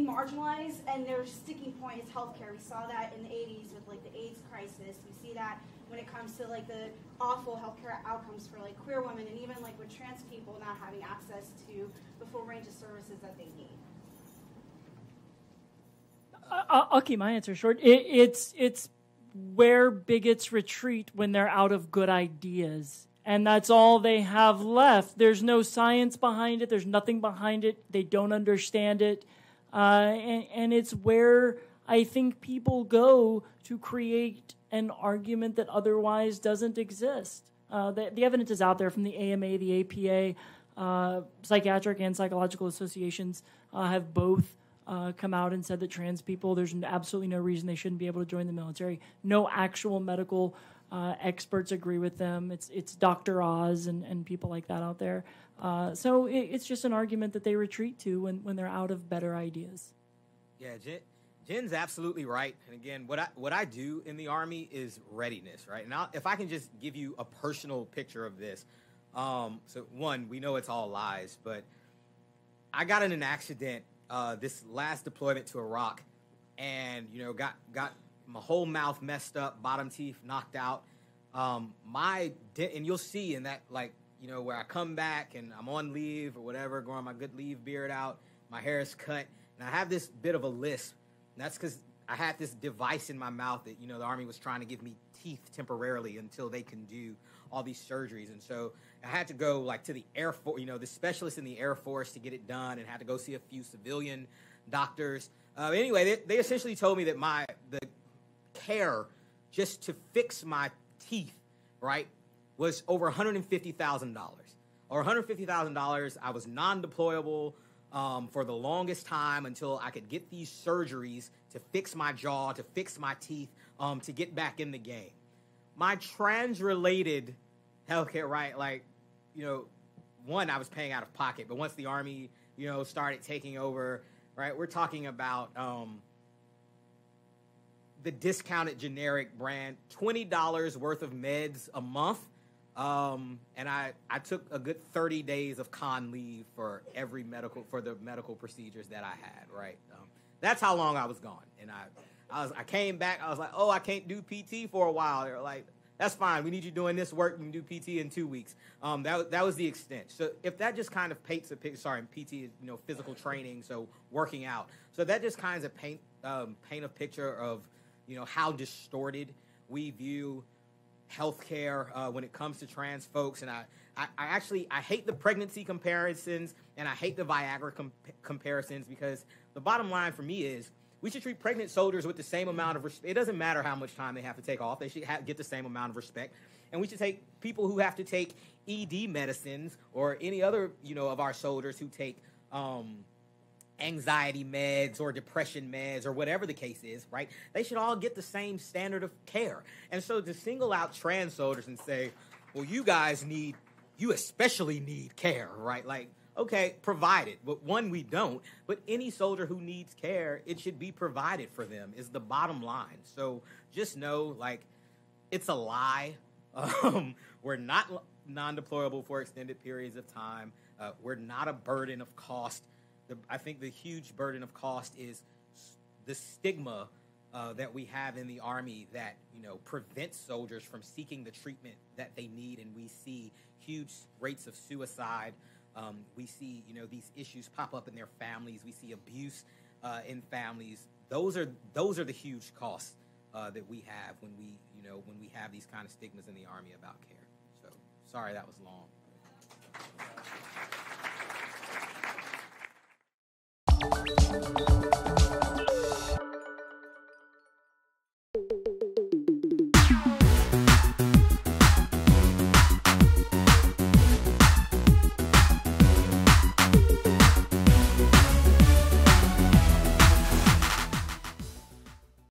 marginalized, and their sticking point is healthcare. We saw that in the 80s with like the AIDS crisis. We see that when it comes to like the awful healthcare outcomes for like queer women, and even like with trans people not having access to the full range of services that they need. I'll keep my answer short. It's where bigots retreat when they're out of good ideas. And that's all they have left. There's no science behind it. There's nothing behind it. They don't understand it. And it's where I think people go to create an argument that otherwise doesn't exist. The evidence is out there from the AMA, the APA, psychiatric and psychological associations have both come out and said that trans people, there's absolutely no reason they shouldn't be able to join the military. No actual medical experts agree with them. It's Dr. Oz and people like that out there. So it's just an argument that they retreat to when they're out of better ideas. Yeah, Jen's absolutely right. And again, what I do in the Army is readiness, right? Now, if I can just give you a personal picture of this. So one, we know it's all lies, but I got in an accident this last deployment to Iraq, and got my whole mouth messed up, bottom teeth knocked out. And you'll see in that, like, where I come back and I'm on leave or whatever, growing my good leave beard out, my hair is cut, and I have this bit of a lisp. And that's because I had this device in my mouth that, the Army was trying to give me teeth temporarily until they can do all these surgeries. And so I had to go, like, to the Air Force, the specialist in the Air Force to get it done, and had to go see a few civilian doctors. Anyway, they essentially told me that the care just to fix my teeth, right, was over $150,000. Over $150,000. I was non-deployable for the longest time until I could get these surgeries to fix my jaw, to fix my teeth, to get back in the game. My trans-related healthcare, right, like, one, I was paying out of pocket, but once the Army, started taking over, right, we're talking about the discounted generic brand, $20 worth of meds a month. And I took a good 30 days of con leave for the medical procedures that I had, right? That's how long I was gone. And I came back, I was like, oh, I can't do PT for a while. They were like, that's fine. We need you doing this work. You can do PT in 2 weeks. That was the extent. So if that just kind of paints a picture, sorry, PT is, physical training, so working out. So that just kind of paint a picture of, how distorted we view healthcare when it comes to trans folks. And I hate the pregnancy comparisons, and I hate the Viagra comparisons, because the bottom line for me is we should treat pregnant soldiers with the same amount of respect. It doesn't matter how much time they have to take off. They should get the same amount of respect. And we should take people who have to take ED medicines, or any other, of our soldiers who take anxiety meds or depression meds or whatever the case is, right? They should all get the same standard of care. And so to single out trans soldiers and say, well, you especially need care, right? Like, okay, provide it. But one, we don't. But any soldier who needs care, it should be provided for them, is the bottom line. So just know, like, it's a lie. We're not non-deployable for extended periods of time. We're not a burden of cost. I think the huge burden of cost is the stigma that we have in the Army that, prevents soldiers from seeking the treatment that they need. And we see huge rates of suicide. We see, these issues pop up in their families. We see abuse in families. Those are the huge costs that we have when we have these kind of stigmas in the Army about care. So sorry that was long.